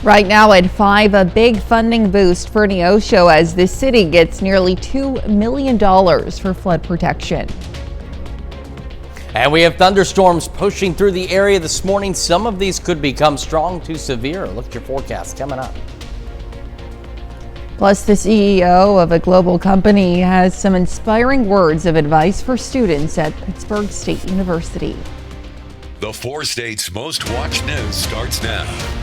Right now at 5, a big funding boost for Neosho as the city gets nearly $2 million for flood protection. And we have thunderstorms pushing through the area this morning. Some of these could become strong to severe. Look at your forecast coming up. Plus, the CEO of a global company has some inspiring words of advice for students at Pittsburgh State University. The 4 states' most watched news starts now.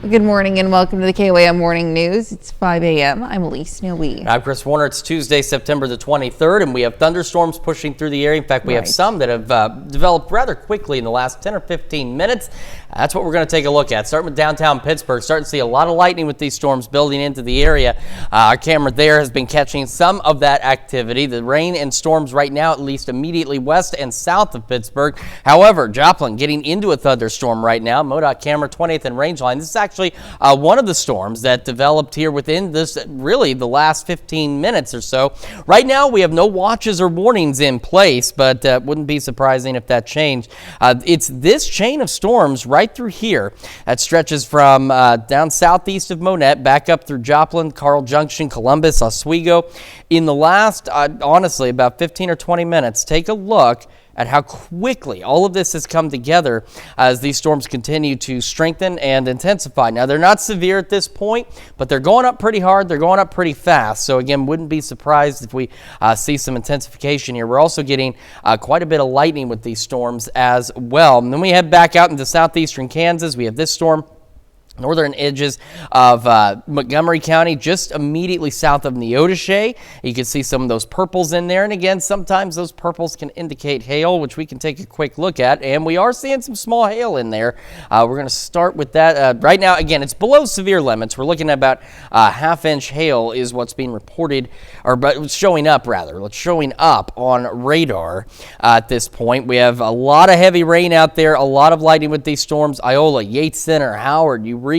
Good morning and welcome to the KOAM Morning News. It's 5 a.m. I'm Elise Noe. I'm Chris Warner. It's Tuesday, September the 23rd, and we have thunderstorms pushing through the area. In fact, we have some that have developed rather quickly in the last 10 or 15 minutes. That's what we're going to take a look at. Starting with downtown Pittsburgh, starting to see a lot of lightning with these storms building into the area. Our camera there has been catching some of that activity. The rain and storms right now, at least immediately west and south of Pittsburgh. However, Joplin getting into a thunderstorm right now. MoDOT camera 20th and range line. This is actually one of the storms that developed here within this really the last 15 minutes or so. Right now we have no watches or warnings in place, but wouldn't be surprising if that changed. It's this chain of storms right through here that stretches from down southeast of Monette back up through Joplin, Carl Junction, Columbus, Oswego. In the last honestly about 15 or 20 minutes, take a look at how quickly all of this has come together as these storms continue to strengthen and intensify. Now, they're not severe at this point, but they're going up pretty hard. They're going up pretty fast. So, again, wouldn't be surprised if we see some intensification here. We're also getting quite a bit of lightning with these storms as well. And then we head back out into southeastern Kansas. We have this storm. Northern edges of Montgomery County, just immediately south of Neodesha. You can see some of those purples in there. And again, sometimes those purples can indicate hail, which we can take a quick look at. And we are seeing some small hail in there. We're going to start with that. Right now, again, it's below severe limits. We're looking at about half-inch hail is what's being reported, or showing up, rather. It's showing up on radar at this point. We have a lot of heavy rain out there, a lot of lightning with these storms. Iola, Yates Center, Howard, Eureka,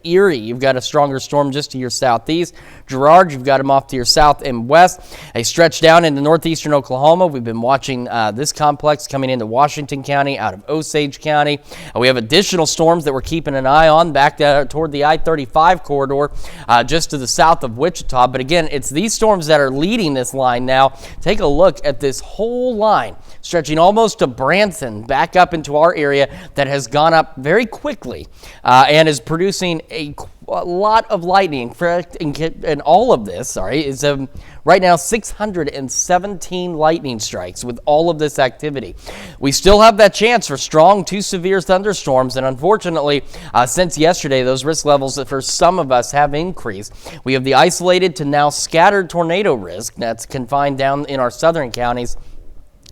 Erie, you've got a stronger storm just to your southeast. Girard, you've got them off to your south and west. They stretch down into northeastern Oklahoma. We've been watching this complex coming into Washington County, out of Osage County. We have additional storms that we're keeping an eye on back toward the I-35 corridor, just to the south of Wichita. But again, it's these storms that are leading this line now. Take a look at this whole line, stretching almost to Branson, back up into our area, that has gone up very quickly and is producing a lot of lightning. And all of this, is right now 617 lightning strikes with all of this activity. We still have that chance for strong to severe thunderstorms, and unfortunately, since yesterday, those risk levels for some of us have increased. We have the isolated to now scattered tornado risk that's confined down in our southern counties.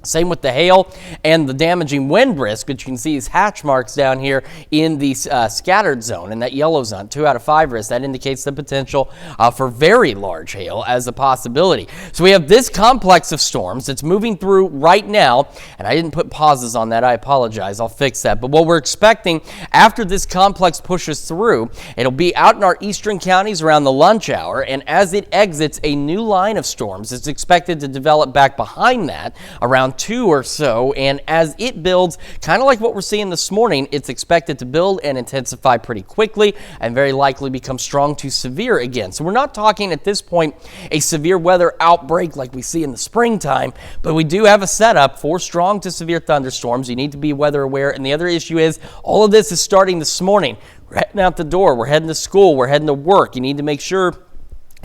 Same with the hail and the damaging wind risk, which you can see is hatch marks down here in the scattered zone, in that yellow zone, 2 out of 5 risk. That indicates the potential for very large hail as a possibility. So we have this complex of storms that's moving through right now, and I didn't put pauses on that. I apologize. I'll fix that. But what we're expecting after this complex pushes through, it'll be out in our eastern counties around the lunch hour, and as it exits a new line of storms, it's expected to develop back behind that around 2 or so, and as it builds, kind of like what we're seeing this morning, it's expected to build and intensify pretty quickly and very likely become strong to severe again. So we're not talking at this point a severe weather outbreak like we see in the springtime, but we do have a setup for strong to severe thunderstorms. You need to be weather aware, and the other issue is all of this is starting this morning. We're heading out the door, we're heading to school, we're heading to work. You need to make sure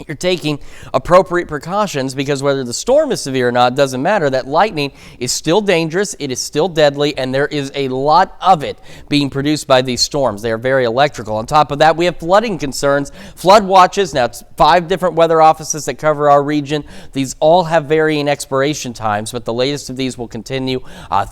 you're taking appropriate precautions, because whether the storm is severe or not doesn't matter. That lightning is still dangerous, it is still deadly, and there is a lot of it being produced by these storms. They are very electrical. On top of that, we have flooding concerns, flood watches. Now, it's 5 different weather offices that cover our region. These all have varying expiration times, but the latest of these will continue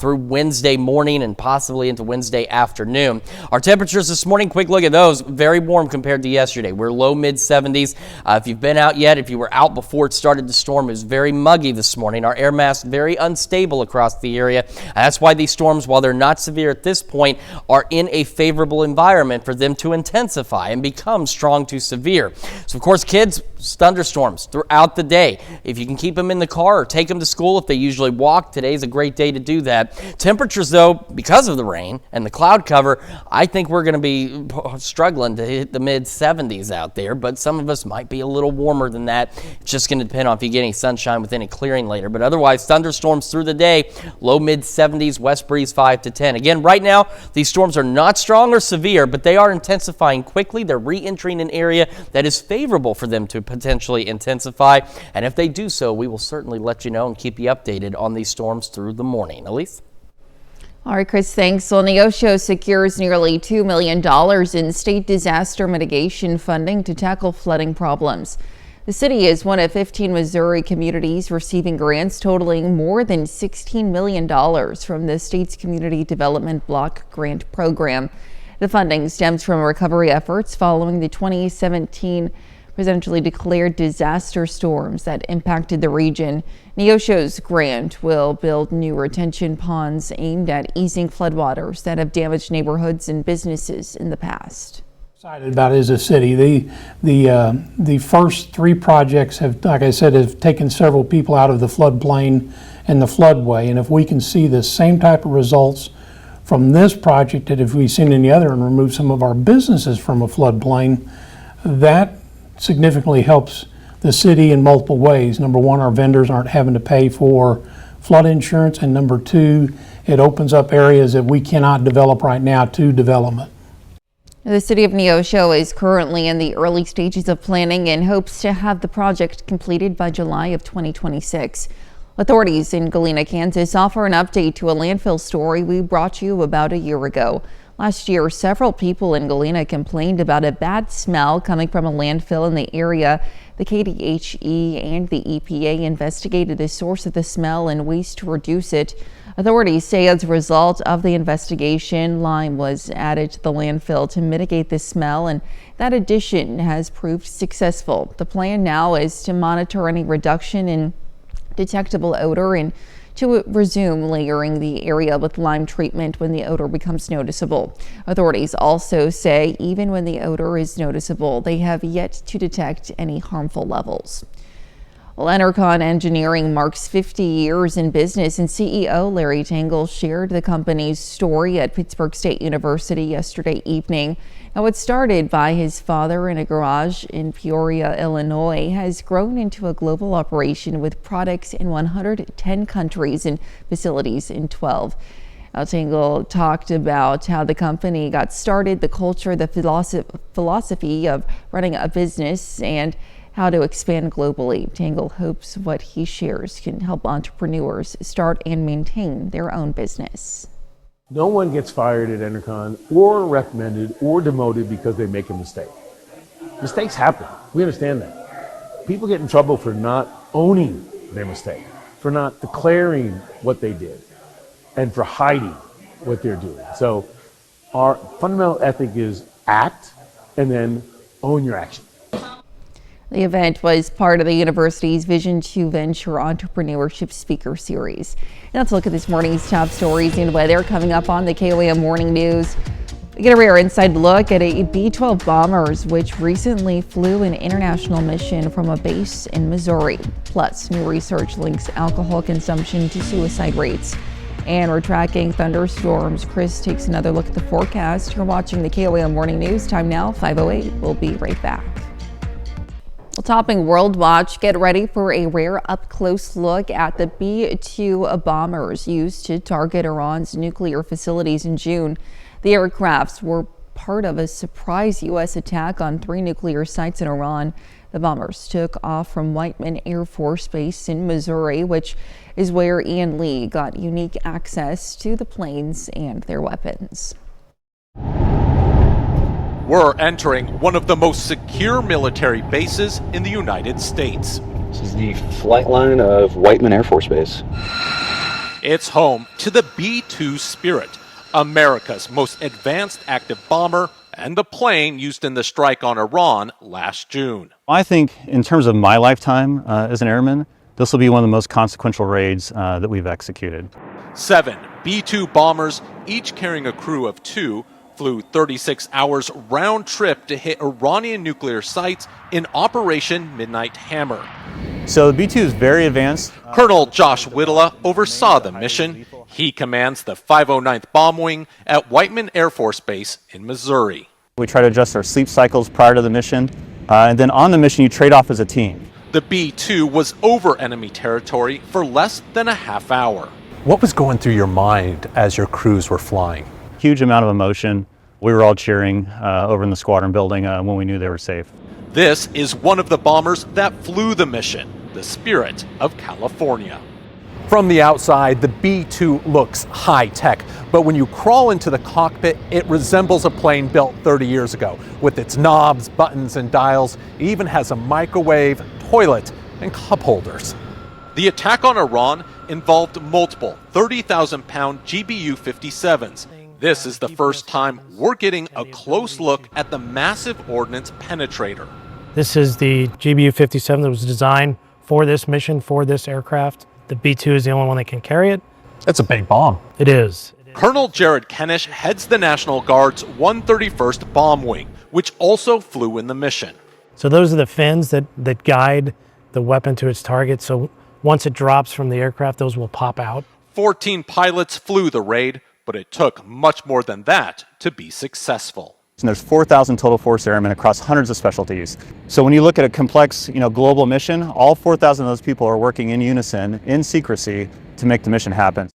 through Wednesday morning and possibly into Wednesday afternoon. Our temperatures this morning, quick look at those, very warm compared to yesterday. We're low mid-70s. If you've been out yet, if you were out before it started to storm, it was very muggy this morning. Our air mass very unstable across the area. And that's why these storms, while they're not severe at this point, are in a favorable environment for them to intensify and become strong to severe. So, of course, kids, thunderstorms throughout the day. If you can keep them in the car or take them to school if they usually walk, today's a great day to do that. Temperatures, though, because of the rain and the cloud cover, I think we're going to be struggling to hit the mid-70s out there, but some of us might be a little warmer than that. It's just going to depend on if you get any sunshine with any clearing later. But otherwise, thunderstorms through the day, low mid-70s, west breeze 5 to 10. Again, right now, these storms are not strong or severe, but they are intensifying quickly. They're re-entering an area that is favorable for them to potentially intensify. And if they do so, we will certainly let you know and keep you updated on these storms through the morning. Elise? All right, Chris, thanks. Well, Neosho secures nearly $2 million in state disaster mitigation funding to tackle flooding problems. The city is one of 15 Missouri communities receiving grants totaling more than $16 million from the state's Community Development Block Grant Program. The funding stems from recovery efforts following the 2017 presidentially declared disaster storms that impacted the region. Neosho's grant will build new retention ponds aimed at easing floodwaters that have damaged neighborhoods and businesses in the past. Excited about it as a city. The first three projects have, like I said, have taken several people out of the floodplain and the floodway. And if we can see the same type of results from this project that if we've seen any other and remove some of our businesses from a floodplain, that significantly helps the city in multiple ways. Number one, our vendors aren't having to pay for flood insurance, and number two, it opens up areas that we cannot develop right now to development. The city of Neosho is currently in the early stages of planning and hopes to have the project completed by July of 2026. Authorities in Galena, Kansas offer an update to a landfill story we brought you about a year ago. Last year, several people in Galena complained about a bad smell coming from a landfill in the area. The KDHE and the EPA investigated the source of the smell and ways to reduce it. Authorities say as a result of the investigation, lime was added to the landfill to mitigate the smell, and that addition has proved successful. The plan now is to monitor any reduction in detectable odor and to resume layering the area with lime treatment when the odor becomes noticeable. Authorities also say even when the odor is noticeable, they have yet to detect any harmful levels. Well, Enercon Engineering marks 50 years in business, and CEO Larry Tangle shared the company's story at Pittsburgh State University yesterday evening. Now, what started by his father in a garage in Peoria, Illinois, has grown into a global operation with products in 110 countries and facilities in 12. Tangle talked about how the company got started, the culture, the philosophy of running a business, and how to expand globally. Tangle hopes what he shares can help entrepreneurs start and maintain their own business. No one gets fired at Enercon or recommended or demoted because they make a mistake. Mistakes happen. We understand that. People get in trouble for not owning their mistake, for not declaring what they did, and for hiding what they're doing. So our fundamental ethic is act and then own your action. The event was part of the university's Vision to Venture Entrepreneurship Speaker Series. Now let's look at this morning's top stories and weather coming up on the KOAM Morning News. We get a rare inside look at a B-12 bombers, which recently flew an international mission from a base in Missouri. Plus, new research links alcohol consumption to suicide rates. And we're tracking thunderstorms. Chris takes another look at the forecast. You're watching the KOAM Morning News. Time now, 5:08. We'll be right back. Well, topping World Watch, get ready for a rare up-close look at the B-2 bombers used to target Iran's nuclear facilities in June. The aircrafts were part of a surprise U.S. attack on 3 nuclear sites in Iran. The bombers took off from Whiteman Air Force Base in Missouri, which is where Ian Lee got unique access to the planes and their weapons. We're entering one of the most secure military bases in the United States. This is the flight line of Whiteman Air Force Base. It's home to the B-2 Spirit, America's most advanced active bomber and the plane used in the strike on Iran last June. I think in terms of my lifetime as an airman, this will be one of the most consequential raids that we've executed. 7 B-2 bombers, each carrying a crew of 2, flew 36 hours round trip to hit Iranian nuclear sites in Operation Midnight Hammer. So the B-2 is very advanced. Colonel Josh Whittla oversaw the mission. He commands the 509th Bomb Wing at Whiteman Air Force Base in Missouri. We try to adjust our sleep cycles prior to the mission, and then on the mission you trade off as a team. The B-2 was over enemy territory for less than a half hour. What was going through your mind as your crews were flying? Huge amount of emotion. We were all cheering over in the squadron building when we knew they were safe. This is one of the bombers that flew the mission, the Spirit of California. From the outside, the B-2 looks high-tech, but when you crawl into the cockpit, it resembles a plane built 30 years ago. With its knobs, buttons, and dials, it even has a microwave, toilet, and cup holders. The attack on Iran involved multiple 30,000-pound GBU-57s. This is the first time we're getting a close look at the massive ordnance penetrator. This is the GBU-57 that was designed for this mission, for this aircraft. The B-2 is the only one that can carry it. That's a big bomb. It is. Colonel Jared Kenish heads the National Guard's 131st Bomb Wing, which also flew in the mission. So those are the fins that guide the weapon to its target. So once it drops from the aircraft, those will pop out. 14 pilots flew the raid, but it took much more than that to be successful. And there's 4,000 total force airmen across hundreds of specialties. So when you look at a complex, global mission, all 4,000 of those people are working in unison, in secrecy, to make the mission happen.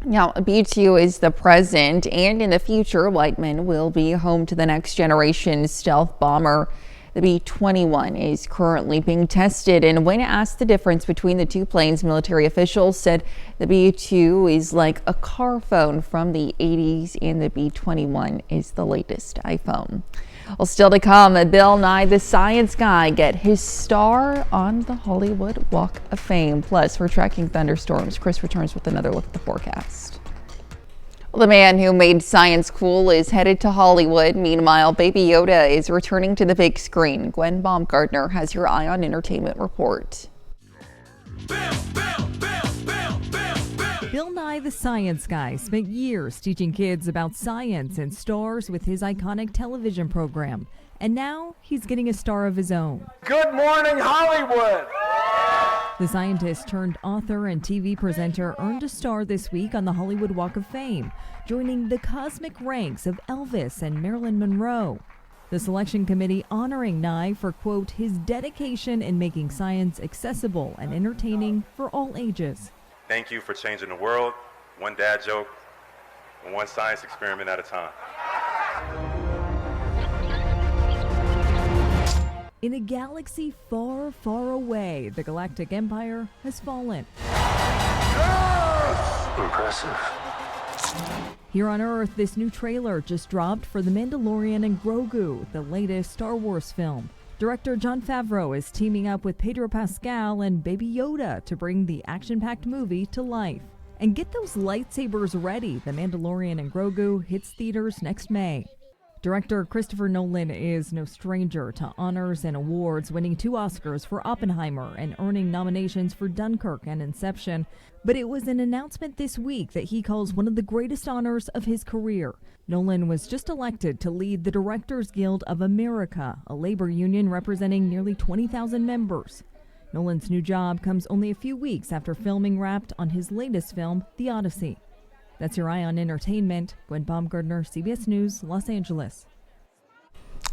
Now, B-2 is the present, and in the future, Whiteman will be home to the next generation stealth bomber. The B-21 is currently being tested, and when asked the difference between the two planes, military officials said the B-2 is like a car phone from the 80s, and the B-21 is the latest iPhone. Well, still to come, Bill Nye the Science Guy get his star on the Hollywood Walk of Fame. Plus, we're tracking thunderstorms. Chris returns with another look at the forecast. Well, the man who made science cool is headed to Hollywood. Meanwhile, Baby Yoda is returning to the big screen. Gwen Baumgartner has your Eye on Entertainment report. Bill Nye the Science Guy spent years teaching kids about science and stars with his iconic television program. And now he's getting a star of his own. Good morning, Hollywood! The scientist turned author and TV presenter earned a star this week on the Hollywood Walk of Fame, joining the cosmic ranks of Elvis and Marilyn Monroe. The selection committee honoring Nye for, quote, his dedication in making science accessible and entertaining for all ages. Thank you for changing the world, one dad joke, and one science experiment at a time. In a galaxy far, far away, the galactic empire has fallen. Yes! Impressive. Here on Earth, this new trailer just dropped for The Mandalorian and Grogu, the latest Star Wars film. Director Jon Favreau is teaming up with Pedro Pascal and Baby Yoda to bring the action-packed movie to life. And get those lightsabers ready. The Mandalorian and Grogu hits theaters next May. Director Christopher Nolan is no stranger to honors and awards, winning 2 Oscars for Oppenheimer and earning nominations for Dunkirk and Inception. But it was an announcement this week that he calls one of the greatest honors of his career. Nolan was just elected to lead the Directors Guild of America, a labor union representing nearly 20,000 members. Nolan's new job comes only a few weeks after filming wrapped on his latest film, The Odyssey. That's your Eye on Entertainment. Gwen Baumgartner, CBS News, Los Angeles.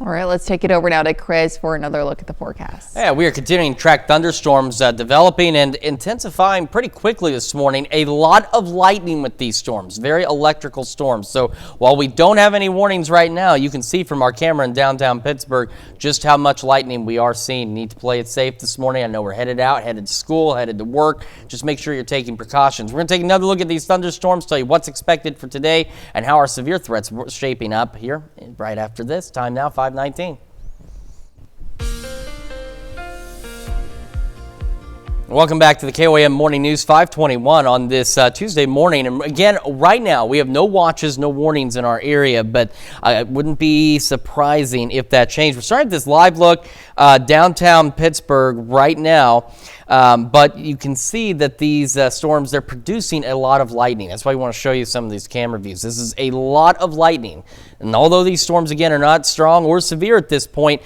All right, let's take it over now to Chris for another look at the forecast. Yeah, we are continuing to track thunderstorms developing and intensifying pretty quickly this morning. A lot of lightning with these storms, very electrical storms. So while we don't have any warnings right now, you can see from our camera in downtown Pittsburgh just how much lightning we are seeing. Need to play it safe this morning. I know we're headed out, headed to school, headed to work. Just make sure you're taking precautions. We're going to take another look at these thunderstorms, tell you what's expected for today and how our severe threats are shaping up here right after this. Time now, 5:19. Welcome back to the KOAM Morning News 521 on this Tuesday morning. And again, right now, we have no watches, no warnings in our area, but it wouldn't be surprising if that changed. We're starting this live look downtown Pittsburgh right now. But you can see that these storms, they're producing a lot of lightning. That's why we want to show you some of these camera views. This is a lot of lightning. And although these storms, again, are not strong or severe at this point,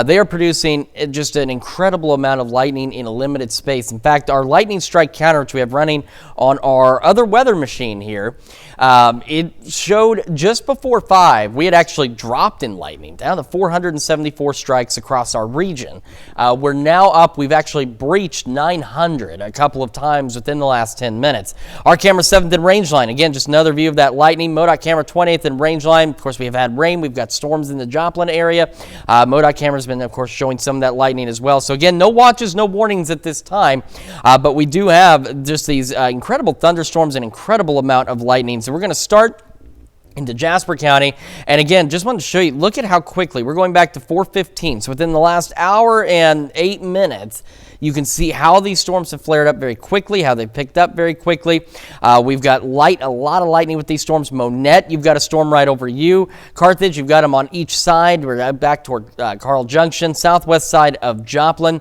they are producing just an incredible amount of lightning in a limited space. In fact, our lightning strike counter, which we have running on our other weather machine here, it showed just before 5, we had actually dropped in lightning down to 474 strikes across our region. We're now up, we've actually breached 900 a couple of times within the last 10 minutes. Our camera 7th in range line, again, just another view of that lightning. MoDOT camera 20th in range line. Of course, we have had rain. We've got storms in the Joplin area. MoDOT camera's been, of course, showing some of that lightning as well. So again, no watches, no warnings at this time, but we do have just these incredible thunderstorms and incredible amount of lightning. So we're going to start into Jasper County. And again, just wanted to show you, look at how quickly, we're going back to 4:15. So within the last hour and 8 minutes, you can see how these storms have flared up very quickly, how they've picked up very quickly. We've got a lot of lightning with these storms. Monette, you've got a storm right over you. Carthage, you've got them on each side. We're back toward Carl Junction, southwest side of Joplin.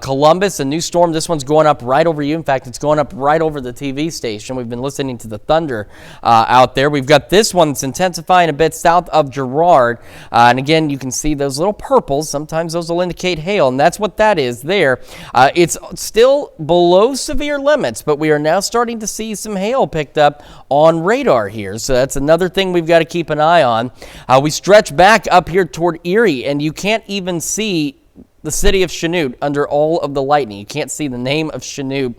Columbus, a new storm. This one's going up right over you. In fact, it's going up right over the TV station. We've been listening to the thunder out there. We've got this one that's intensifying a bit south of Girard. And again, you can see those little purples. Sometimes those will indicate hail, and that's what that is there. It's still below severe limits, but we are now starting to see some hail picked up on radar here. So that's another thing we've got to keep an eye on. We stretch back up here toward Erie, and you can't even see the city of Chanute under all of the lightning. You can't see the name of Chanute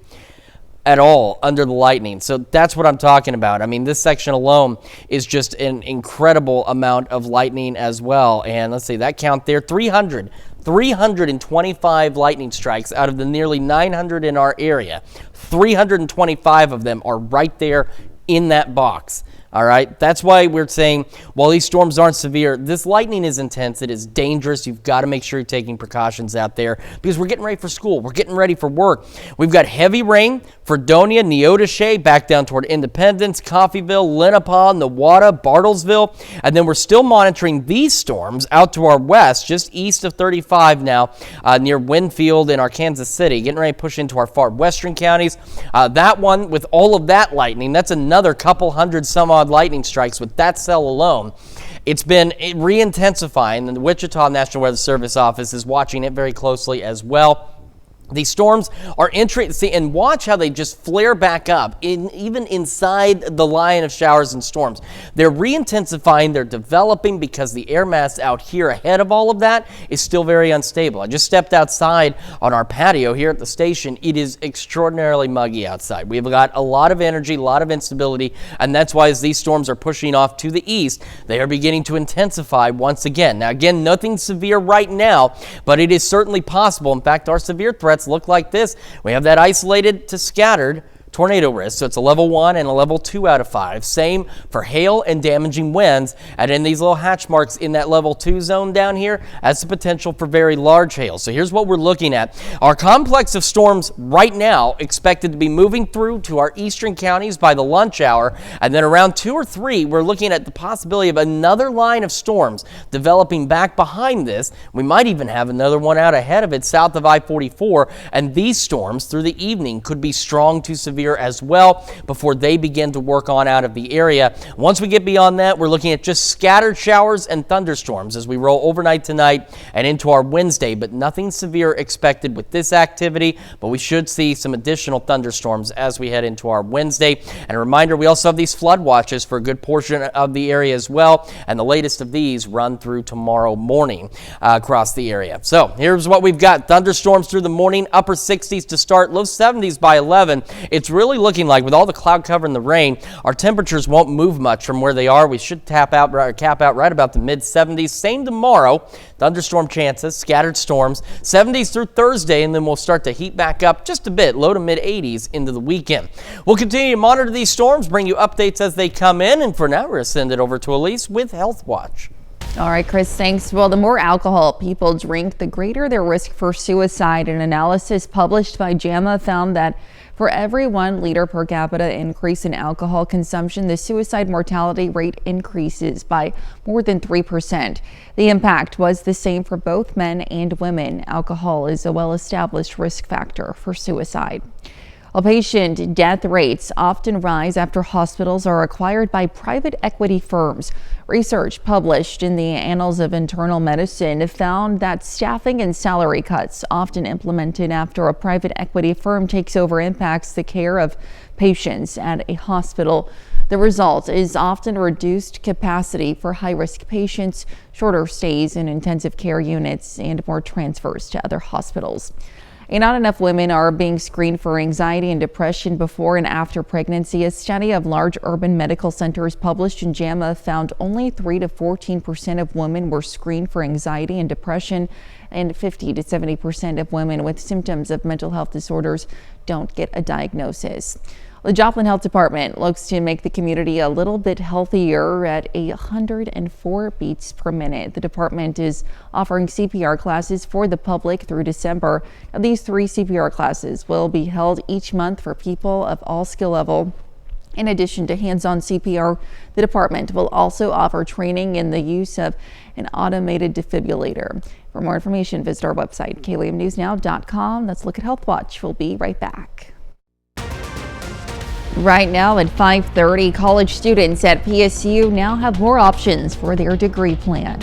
at all under the lightning. So that's what I'm talking about. I mean, this section alone is just an incredible amount of lightning as well. And let's see, that count there, 325 lightning strikes out of the nearly 900 in our area. 325 of them are right there in that box. All right, that's why we're saying while these storms aren't severe, this lightning is intense. It is dangerous. You've got to make sure you're taking precautions out there because we're getting ready for school. We're getting ready for work. We've got heavy rain, Fredonia, Neodesha, back down toward Independence, Coffeyville, Lenapaw, Newata, Bartlesville. And then we're still monitoring these storms out to our west, just east of 35 now, near Winfield in our Kansas City, getting ready to push into our far western counties. That one, with all of that lightning, that's another couple hundred some odd lightning strikes with that cell alone. It's been re-intensifying, and the Wichita National Weather Service office is watching it very closely as well. These storms are interesting, and watch how they just flare back up, even inside the line of showers and storms. They're re-intensifying, they're developing because the air mass out here ahead of all of that is still very unstable. I just stepped outside on our patio here at the station. It is extraordinarily muggy outside. We've got a lot of energy, a lot of instability, and that's why as these storms are pushing off to the east, they are beginning to intensify once again. Now, again, nothing severe right now, but it is certainly possible. In fact, our severe threats look like this. We have that isolated to scattered tornado risk, so it's a level 1 and a level 2 out of 5. Same for hail and damaging winds, and in these little hatch marks in that level 2 zone down here, that's the potential for very large hail. So here's what we're looking at. Our complex of storms right now expected to be moving through to our eastern counties by the lunch hour, and then around 2 or 3, we're looking at the possibility of another line of storms developing back behind this. We might even have another one out ahead of it south of I-44, and these storms through the evening could be strong to severe as well before they begin to work on out of the area. Once we get beyond that, we're looking at just scattered showers and thunderstorms as we roll overnight tonight and into our Wednesday, but nothing severe expected with this activity, but we should see some additional thunderstorms as we head into our Wednesday. And a reminder, we also have these flood watches for a good portion of the area as well, and the latest of these run through tomorrow morning across the area. So here's what we've got. Thunderstorms through the morning, upper 60s to start, low 70s by 11. It's really looking like with all the cloud cover and the rain, our temperatures won't move much from where they are. We should cap out right about the mid 70s. Same tomorrow. Thunderstorm chances, scattered storms, 70s through Thursday, and then we'll start to heat back up just a bit, low to mid 80s into the weekend. We'll continue to monitor these storms, bring you updates as they come in, and for now, we're going to send it over to Elise with Health Watch. All right, Chris, thanks. Well, the more alcohol people drink, the greater their risk for suicide. An analysis published by JAMA found that For every 1 liter per capita increase in alcohol consumption, the suicide mortality rate increases by more than 3%. The impact was the same for both men and women. Alcohol is a well-established risk factor for suicide. While patient death rates often rise after hospitals are acquired by private equity firms. Research published in the Annals of Internal Medicine found that staffing and salary cuts often implemented after a private equity firm takes over impacts the care of patients at a hospital. The result is often reduced capacity for high-risk patients, shorter stays in intensive care units, and more transfers to other hospitals. And not enough women are being screened for anxiety and depression before and after pregnancy. A study of large urban medical centers published in JAMA found only 3 to 14% of women were screened for anxiety and depression, and 50 to 70% of women with symptoms of mental health disorders don't get a diagnosis. The Joplin Health Department looks to make the community a little bit healthier at 104 beats per minute. The department is offering CPR classes for the public through December. Now, these 3 CPR classes will be held each month for people of all skill level. In addition to hands-on CPR, the department will also offer training in the use of an automated defibrillator. For more information, visit our website, KLAMNewsNow.com. Let's look at Health Watch. We'll be right back. Right now at 5:30, college students at PSU now have more options for their degree plan.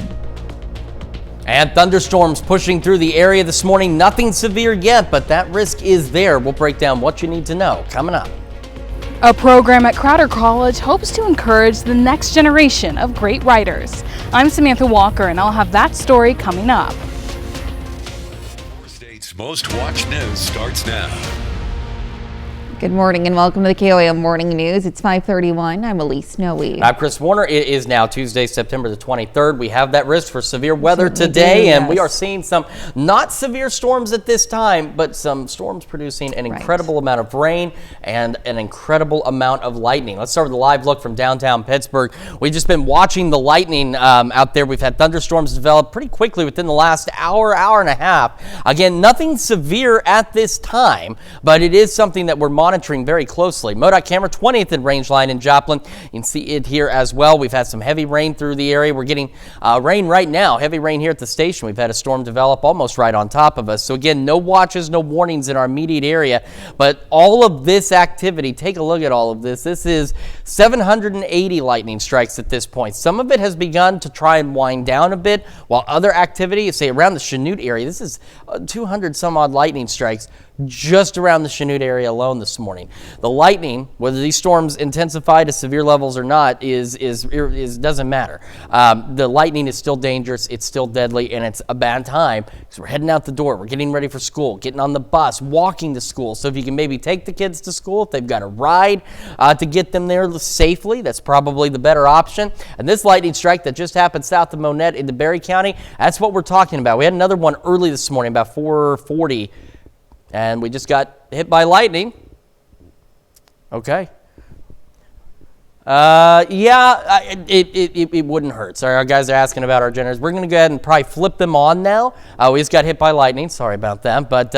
And thunderstorms pushing through the area this morning. Nothing severe yet, but that risk is there. We'll break down what you need to know coming up. A program at Crowder College hopes to encourage the next generation of great writers. I'm Samantha Walker, and I'll have that story coming up. State's most watched news starts now. Good morning and welcome to the KOAM Morning News. It's 5:31. I'm Elise Noe. I'm Chris Warner. It is now Tuesday, September the 23rd. We have that risk for severe weather today, and we are seeing some not severe storms at this time, but some storms producing an incredible amount of rain and an incredible amount of lightning. Let's start with a live look from downtown Pittsburgh. We've just been watching the lightning out there. We've had thunderstorms develop pretty quickly within the last hour and a half. Again, nothing severe at this time, but it is something that we're monitoring very closely. MoDOT camera 20th in range line in Joplin. You can see it here as well. We've had some heavy rain through the area. We're getting rain right now, heavy rain here at the station. We've had a storm develop almost right on top of us. So again, no watches, no warnings in our immediate area, but all of this activity, take a look at all of this. This is 780 lightning strikes at this point. Some of it has begun to try and wind down a bit, while other activity, say around the Chanute area, this is 200 some odd lightning strikes just around the Chanute area alone this morning. The lightning, whether these storms intensify to severe levels or not, doesn't matter. The lightning is still dangerous, it's still deadly, and it's a bad time because we're heading out the door. We're getting ready for school, getting on the bus, walking to school. So if you can maybe take the kids to school, if they've got a ride to get them there safely, that's probably the better option. And this lightning strike that just happened south of Monette into Berry County, that's what we're talking about. We had another one early this morning, about 4:40. And we just got hit by lightning. Okay. It wouldn't hurt. Sorry, our guys are asking about our generators. We're going to go ahead and probably flip them on now. We just got hit by lightning. Sorry about that. But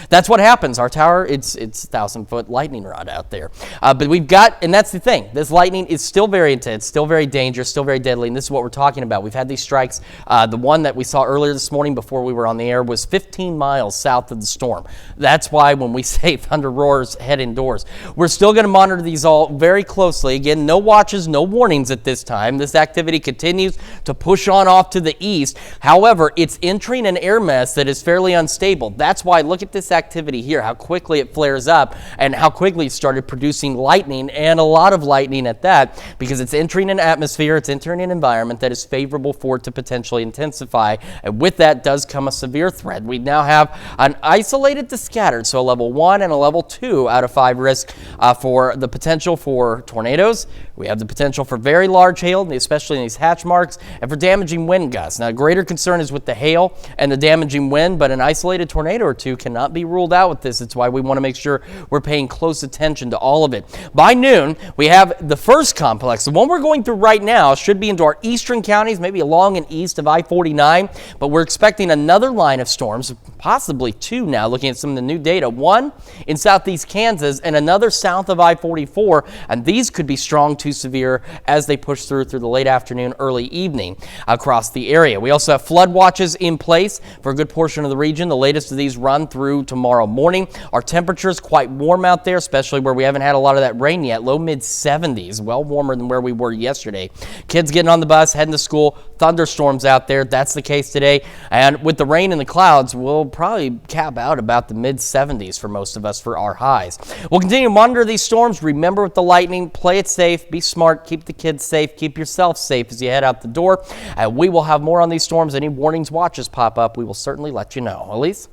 that's what happens. Our tower, it's 1,000-foot lightning rod out there. But we've got, and that's the thing, this lightning is still very intense, still very dangerous, still very deadly. And this is what we're talking about. We've had these strikes. The one that we saw earlier this morning before we were on the air was 15 miles south of the storm. That's why when we say thunder roars, head indoors. We're still going to monitor these all very closely. Again, no watches, no warnings at this time. This activity continues to push on off to the east. However, it's entering an air mass that is fairly unstable. That's why look at this activity here, how quickly it flares up and how quickly it started producing lightning, and a lot of lightning at that, because it's entering an atmosphere, it's entering an environment that is favorable for it to potentially intensify. And with that does come a severe threat. We now have an isolated to scattered, so a level 1 and a level 2 out of 5 risk for the potential for tornadoes. We have the potential for very large hail, especially in these hatch marks, and for damaging wind gusts. Now, greater concern is with the hail and the damaging wind, but an isolated tornado or two cannot be ruled out with this. It's why we want to make sure we're paying close attention to all of it. By noon, we have the first complex. The one we're going through right now should be into our eastern counties, maybe along and east of I-49, but we're expecting another line of storms, possibly two now, looking at some of the new data. One in southeast Kansas and another south of I-44, and these could be strong to severe as they push through the late afternoon, early evening across the area. We also have flood watches in place for a good portion of the region. The latest of these run through tomorrow morning. Our temperatures quite warm out there, especially where we haven't had a lot of that rain yet. Low mid 70s, well warmer than where we were yesterday. Kids getting on the bus, heading to school, thunderstorms out there. That's the case today. And with the rain and the clouds, we'll probably cap out about the mid 70s for most of us for our highs. We'll continue to monitor these storms. Remember with the lightning, play it safe, be smart, keep the kids safe, keep yourself safe as you head out the door. We will have more on these storms. Any warnings, watches pop up, we will certainly let you know. Elise?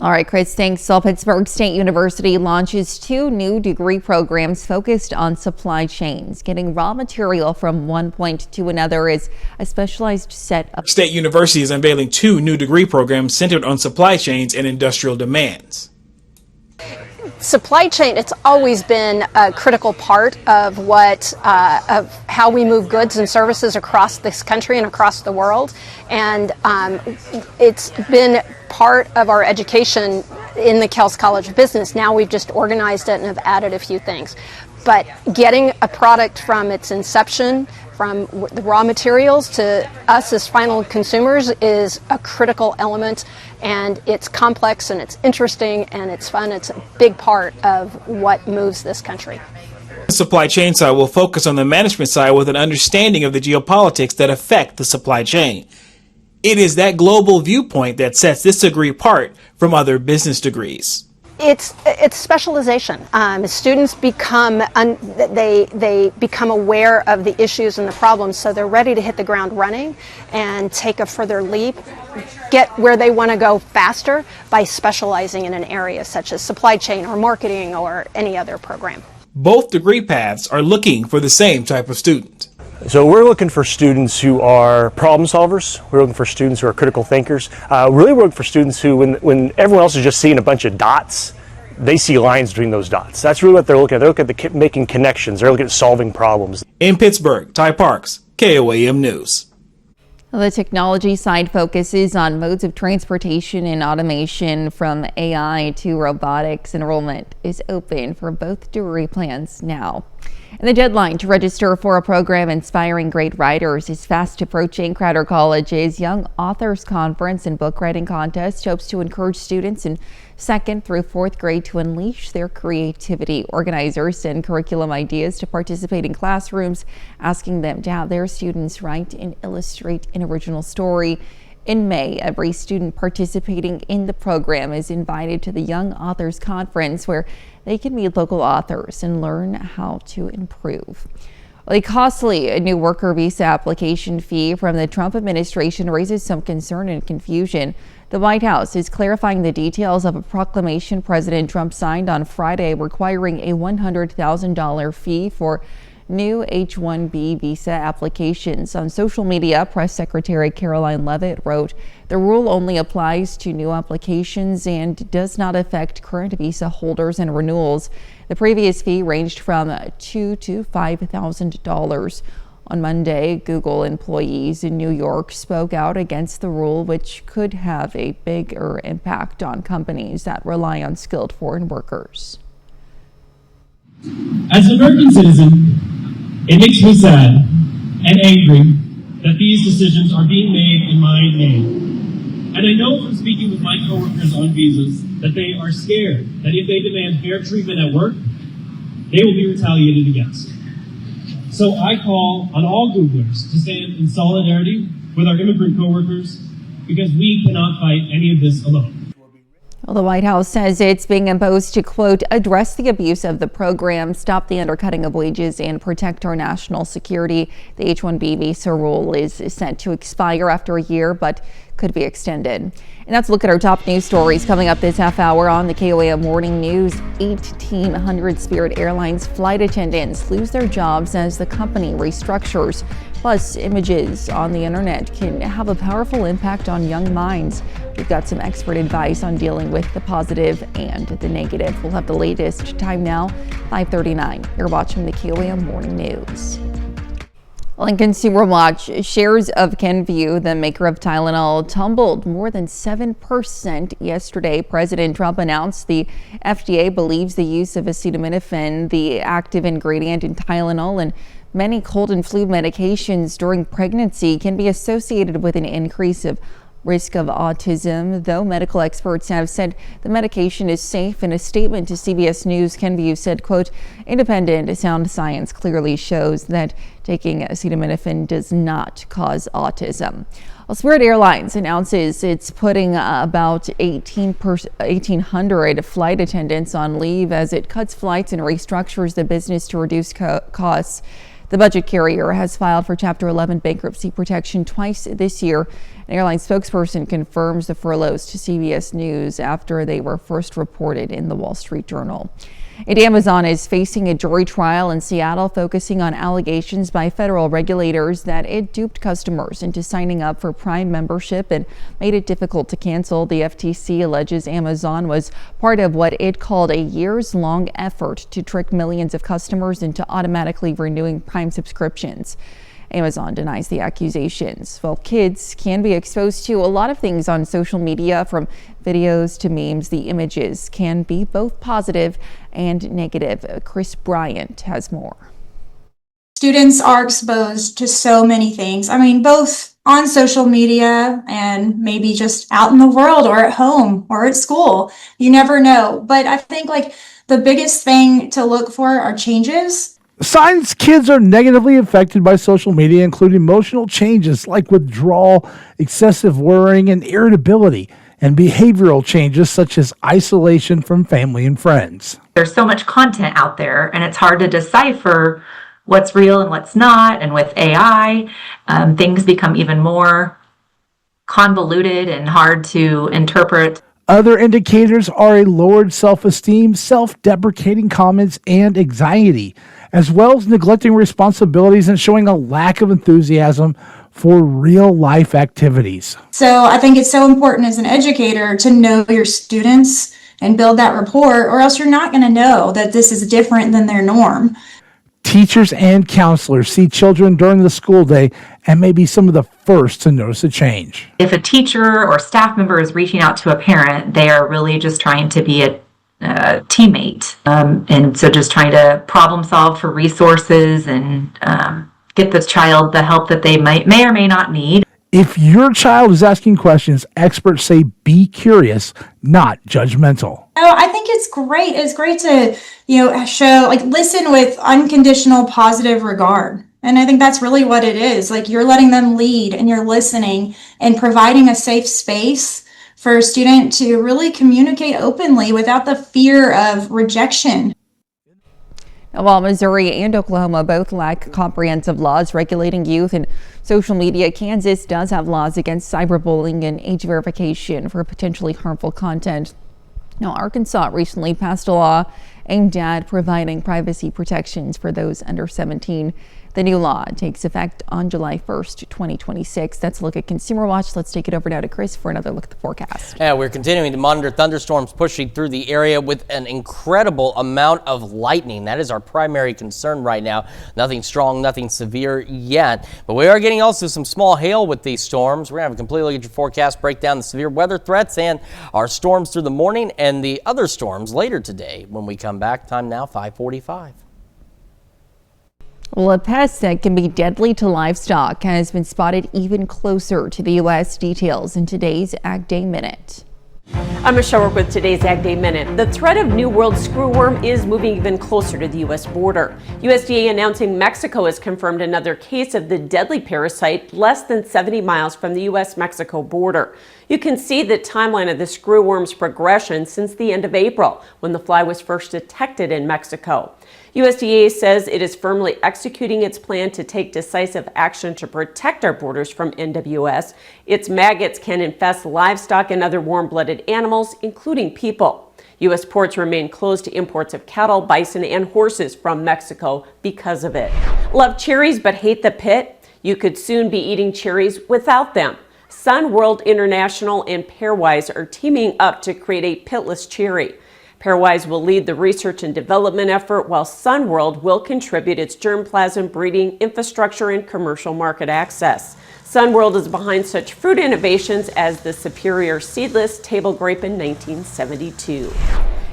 All right, Chris, thanks. Well, Pittsburgh State University launches 2 new degree programs focused on supply chains. Getting raw material from one point to another is a specialized set of... State University is unveiling 2 new degree programs centered on supply chains and industrial demands. Supply chain, it's always been a critical part of of how we move goods and services across this country and across the world. And it's been part of our education in the Kels College of Business. Now we've just organized it and have added a few things. But getting a product from its inception, from the raw materials to us as final consumers, is a critical element, and it's complex and it's interesting and it's fun. It's a big part of what moves this country. The supply chain side will focus on the management side with an understanding of the geopolitics that affect the supply chain. It is that global viewpoint that sets this degree apart from other business degrees. It's specialization. Students become they become aware of the issues and the problems, so they're ready to hit the ground running and take a further leap, get where they want to go faster by specializing in an area such as supply chain or marketing or any other program. Both degree paths are looking for the same type of student. So we're looking for students who are problem solvers. We're looking for students who are critical thinkers. Really we're looking for students who, when everyone else is just seeing a bunch of dots, they see lines between those dots. That's really what they're looking at. They're looking at making connections. They're looking at solving problems. In Pittsburgh, Ty Parks, KOAM News. The technology side focuses on modes of transportation and automation, from AI to robotics. Enrollment is open for both degree plans now. And the deadline to register for a program inspiring great writers is fast approaching. Crowder College's Young Authors Conference and Book Writing Contest hopes to encourage students in 2nd through 4th grade to unleash their creativity. Organizers send curriculum ideas to participate in classrooms, asking them to have their students write and illustrate an original story. In May, every student participating in the program is invited to the Young Authors Conference, where they can meet local authors and learn how to improve. A costly new worker visa application fee from the Trump administration raises some concern and confusion. The White House is clarifying the details of a proclamation President Trump signed on Friday requiring a $100,000 fee for new H-1B visa applications. On social media, Press Secretary Caroline Leavitt wrote, "The rule only applies to new applications and does not affect current visa holders and renewals." The previous fee ranged from $2,000 to $5,000. On Monday, Google employees in New York spoke out against the rule, which could have a bigger impact on companies that rely on skilled foreign workers. As an American citizen, it makes me sad and angry that these decisions are being made in my name. And I know from speaking with my coworkers on visas that they are scared that if they demand fair treatment at work, they will be retaliated against. So I call on all Googlers to stand in solidarity with our immigrant coworkers, because we cannot fight any of this alone. Well, the White House says it's being imposed to, quote, address the abuse of the program, stop the undercutting of wages, and protect our national security. The H-1B visa rule is set to expire after a year, but could be extended. And that's a look at our top news stories coming up this half hour on the KOAM Morning News. 1,800 Spirit Airlines flight attendants lose their jobs as the company restructures. Plus, images on the internet can have a powerful impact on young minds. We've got some expert advice on dealing with the positive and the negative. We'll have the latest. Time now, 5:39. You're watching the KOAM Morning News. Well, in Consumer Watch, shares of Kenvue, the maker of Tylenol, tumbled more than 7% yesterday. President Trump announced the FDA believes the use of acetaminophen, the active ingredient in Tylenol and many cold and flu medications during pregnancy, can be associated with an increase of risk of autism, though medical experts have said the medication is safe. In a statement to CBS News, Kenvue said, quote, independent sound science clearly shows that taking acetaminophen does not cause autism. Well, Spirit Airlines announces it's putting about 1,800 flight attendants on leave as it cuts flights and restructures the business to reduce costs. The budget carrier has filed for Chapter 11 bankruptcy protection twice this year. An airline spokesperson confirms the furloughs to CBS News after they were first reported in the Wall Street Journal. And Amazon is facing a jury trial in Seattle focusing on allegations by federal regulators that it duped customers into signing up for Prime membership and made it difficult to cancel. The FTC alleges Amazon was part of what it called a years-long effort to trick millions of customers into automatically renewing Prime subscriptions. Amazon denies the accusations. Well, kids can be exposed to a lot of things on social media, from videos to memes. The images can be both positive and negative. Chris Bryant has more. Students are exposed to so many things. I mean, both on social media and maybe just out in the world or at home or at school. You never know. But I think the biggest thing to look for are changes. Signs kids are negatively affected by social media include emotional changes like withdrawal, excessive worrying, and irritability, and behavioral changes such as isolation from family and friends. There's so much content out there, and it's hard to decipher what's real and what's not. And with AI, things become even more convoluted and hard to interpret. Other indicators are a lowered self-esteem, self-deprecating comments, and anxiety, as well as neglecting responsibilities and showing a lack of enthusiasm for real-life activities. So I think it's so important as an educator to know your students and build that rapport, or else you're not going to know that this is different than their norm. Teachers and counselors see children during the school day and may be some of the first to notice a change. If a teacher or staff member is reaching out to a parent, they are really just trying to be a teammate. And so just trying to problem solve for resources and get the child the help that they may or may not need. If your child is asking questions, experts say be curious, not judgmental. I think it's great. It's great to, show, listen with unconditional positive regard. And I think that's really what it is. You're letting them lead and you're listening and providing a safe space for a student to really communicate openly without the fear of rejection. While Missouri and Oklahoma both lack comprehensive laws regulating youth and social media, Kansas does have laws against cyberbullying and age verification for potentially harmful content. Now, Arkansas recently passed a law aimed at providing privacy protections for those under 17. The new law takes effect on July 1st, 2026. That's a look at Consumer Watch. Let's take it over now to Chris for another look at the forecast. Yeah, we're continuing to monitor thunderstorms pushing through the area with an incredible amount of lightning. That is our primary concern right now. Nothing strong, nothing severe yet. But we are getting also some small hail with these storms. We're going to have a complete look at your forecast, break down the severe weather threats and our storms through the morning and the other storms later today when we come back. Time now, 5:45. Well, a pest that can be deadly to livestock has been spotted even closer to the U.S. Details in today's Ag Day Minute. I'm Michelle Rourke with today's Ag Day Minute. The threat of New World screwworm is moving even closer to the U.S. border. USDA announcing Mexico has confirmed another case of the deadly parasite less than 70 miles from the U.S.-Mexico border. You can see the timeline of the screwworm's progression since the end of April, when the fly was first detected in Mexico. USDA says it is firmly executing its plan to take decisive action to protect our borders from NWS. Its maggots can infest livestock and other warm-blooded animals, including people. U.S. ports remain closed to imports of cattle, bison, and horses from Mexico because of it. Love cherries but hate the pit? You could soon be eating cherries without them. Sun World International and Pairwise are teaming up to create a pitless cherry. Pairwise will lead the research and development effort, while Sun World will contribute its germplasm breeding infrastructure and commercial market access. Sun World is behind such fruit innovations as the superior seedless table grape in 1972.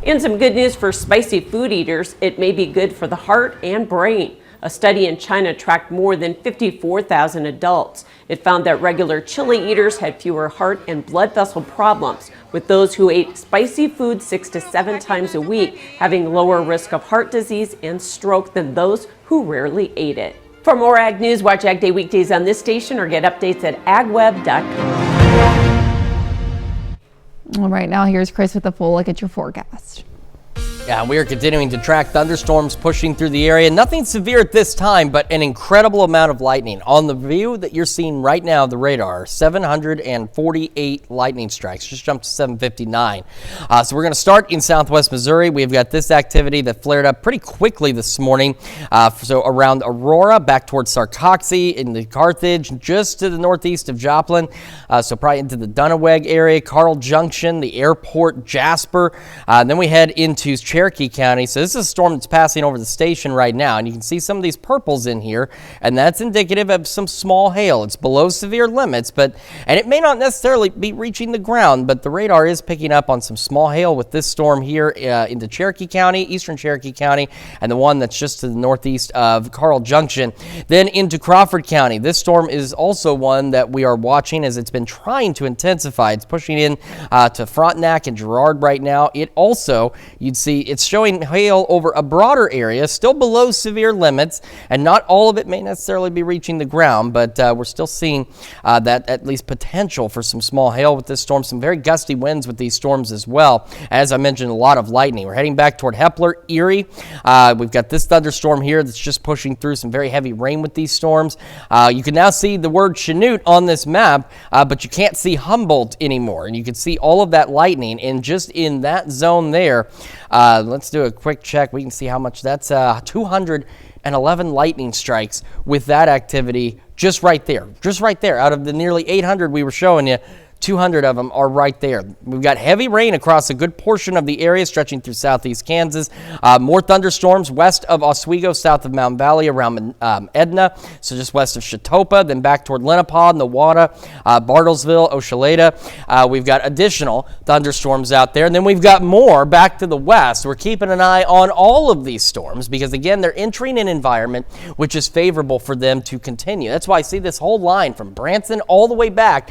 And some good news for spicy food eaters: it may be good for the heart and brain. A study in China tracked more than 54,000 adults. It found that regular chili eaters had fewer heart and blood vessel problems, with those who ate spicy food 6 to 7 times a week having lower risk of heart disease and stroke than those who rarely ate it. For more Ag News, watch Ag Day weekdays on this station or get updates at agweb.com. All right, now here's Chris with a full look at your forecast. Yeah, we are continuing to track thunderstorms pushing through the area. Nothing severe at this time, but an incredible amount of lightning. On the view that you're seeing right now, the radar, 748 lightning strikes, just jumped to 759. So we're going to start in southwest Missouri. We've got this activity that flared up pretty quickly this morning. So around Aurora, back towards Sarcoxy, into Carthage, just to the northeast of Joplin. So probably into the Dunnaweg area, Carl Junction, the airport, Jasper. Then we head into Cherokee County. So this is a storm that's passing over the station right now, and you can see some of these purples in here, and that's indicative of some small hail. It's below severe limits, and it may not necessarily be reaching the ground, but the radar is picking up on some small hail with this storm here into Cherokee County, eastern Cherokee County, and the one that's just to the northeast of Carl Junction. Then into Crawford County. This storm is also one that we are watching as it's been trying to intensify. It's pushing in to Frontenac and Girard right now. It also, you'd see, it's showing hail over a broader area, still below severe limits, and not all of it may necessarily be reaching the ground, but we're still seeing that at least potential for some small hail with this storm. Some very gusty winds with these storms as well. As I mentioned, a lot of lightning. We're heading back toward Hepler, Erie. We've got this thunderstorm here that's just pushing through some very heavy rain with these storms. You can now see the word Chanute on this map, but you can't see Humboldt anymore, and you can see all of that lightning, and just in that zone there, let's do a quick check. We can see how much that's 211 lightning strikes with that activity just right there. Out of the nearly 800 we were showing you, 200 of them are right there. We've got heavy rain across a good portion of the area stretching through southeast Kansas. More thunderstorms west of Oswego, south of Mountain Valley, around Edna, so just west of Chatopa, then back toward Lenapaw, Nowata, Bartlesville, Oshaleta. We've got additional thunderstorms out there, and then we've got more back to the west. We're keeping an eye on all of these storms because, again, they're entering an environment which is favorable for them to continue. That's why I see this whole line from Branson all the way back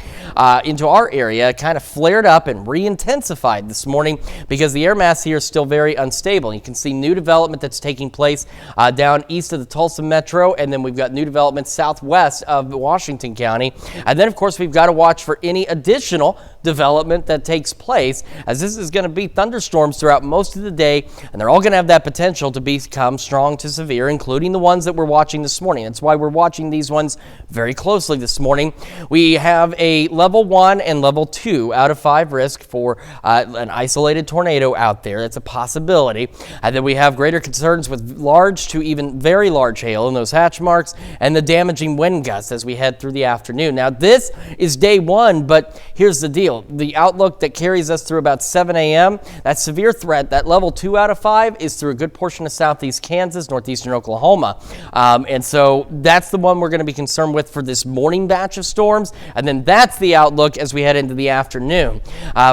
into our area kind of flared up and re-intensified this morning because the air mass here is still very unstable. You can see new development that's taking place down east of the Tulsa Metro, and then we've got new development southwest of Washington County. And then, of course, we've got to watch for any additional development that takes place, as this is going to be thunderstorms throughout most of the day, and they're all going to have that potential to become strong to severe, including the ones that we're watching this morning. That's why we're watching these ones very closely this morning. We have a level 1 and level 2 out of 5 risk for an isolated tornado out there. That's a possibility. And then we have greater concerns with large to even very large hail in those hatch marks and the damaging wind gusts as we head through the afternoon. Now, this is day 1, but here's the deal. The outlook that carries us through about 7 a.m., that severe threat, that level 2 out of 5, is through a good portion of southeast Kansas, northeastern Oklahoma. And so that's the one we're going to be concerned with for this morning batch of storms. And then that's the outlook as we we head into the afternoon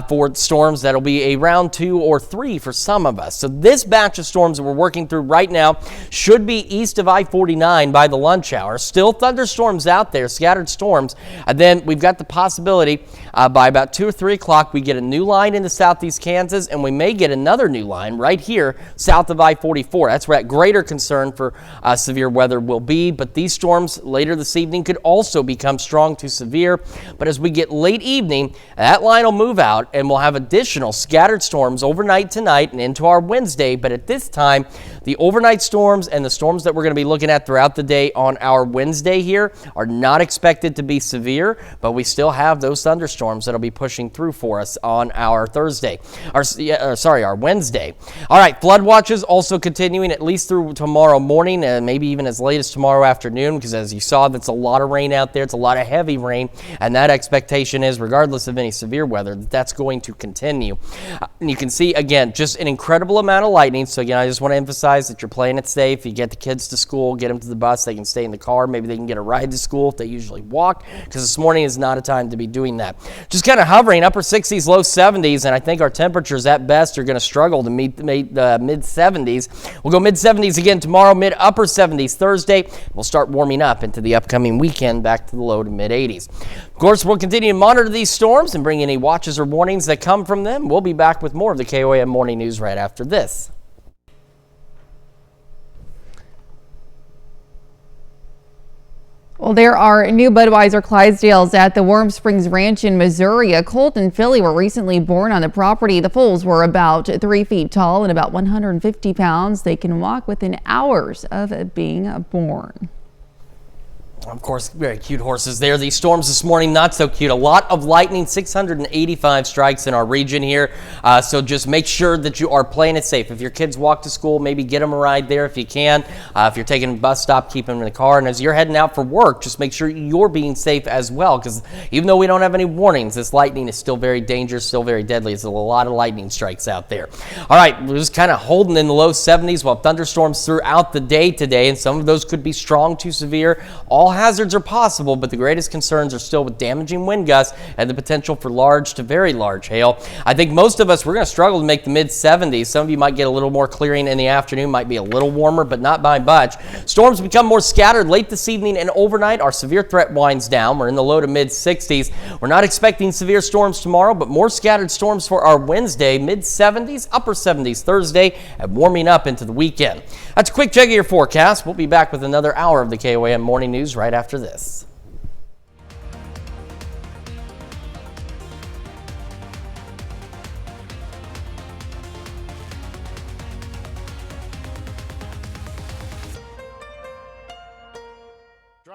for storms that'll be around 2 or 3 for some of us. So this batch of storms that we're working through right now should be east of I-49 by the lunch hour. Still thunderstorms out there, scattered storms. And then we've got the possibility by about 2 or 3 o'clock we get a new line into southeast Kansas, and we may get another new line right here south of I-44. That's where that greater concern for severe weather will be. But these storms later this evening could also become strong to severe. But as we get late evening, that line will move out and we'll have additional scattered storms overnight tonight and into our Wednesday. But at this time, the overnight storms and the storms that we're going to be looking at throughout the day on our Wednesday here are not expected to be severe, but we still have those thunderstorms that'll be pushing through for us on our our Wednesday. All right, flood watches also continuing at least through tomorrow morning and maybe even as late as tomorrow afternoon, because as you saw, that's a lot of rain out there. It's a lot of heavy rain, and that expectation is, regardless of any severe weather, that's going to continue. And you can see, again, just an incredible amount of lightning. So again, I just want to emphasize that you're playing it safe. You get the kids to school, get them to the bus, they can stay in the car. Maybe they can get a ride to school if they usually walk, because this morning is not a time to be doing that. Just kind of hovering upper 60s, low 70s, and I think our temperatures at best are going to struggle to meet mid 70s. We'll go mid 70s again tomorrow, mid upper 70s Thursday. We'll start warming up into the upcoming weekend back to the low to mid 80s. Of course, we'll continue to monitor these storms and bring any watches or warnings that come from them. We'll be back with more of the KOAM Morning News right after this. Well, there are new Budweiser Clydesdales at the Warm Springs Ranch in Missouri. A colt and filly were recently born on the property. The foals were about 3 feet tall and about 150 pounds. They can walk within hours of being born. Of course, very cute horses there. These storms this morning, not so cute. A lot of lightning, 685 strikes in our region here. So just make sure that you are playing it safe. If your kids walk to school, maybe get them a ride there if you can. If you're taking a bus stop, keep them in the car. And as you're heading out for work, just make sure you're being safe as well. Because even though we don't have any warnings, this lightning is still very dangerous, still very deadly. There's a lot of lightning strikes out there. All right, we're just kind of holding in the low 70s. We'll have thunderstorms throughout the day today, and some of those could be strong to severe. All hazards are possible, but the greatest concerns are still with damaging wind gusts and the potential for large to very large hail. I think most of us, we're going to struggle to make the mid 70s. Some of you might get a little more clearing in the afternoon, might be a little warmer, but not by much. Storms become more scattered late this evening and overnight. Our severe threat winds down. We're in the low to mid 60s. We're not expecting severe storms tomorrow, but more scattered storms for our Wednesday, mid 70s, upper 70s Thursday, and warming up into the weekend. That's a quick check of your forecast. We'll be back with another hour of the KOAM Morning News right after this.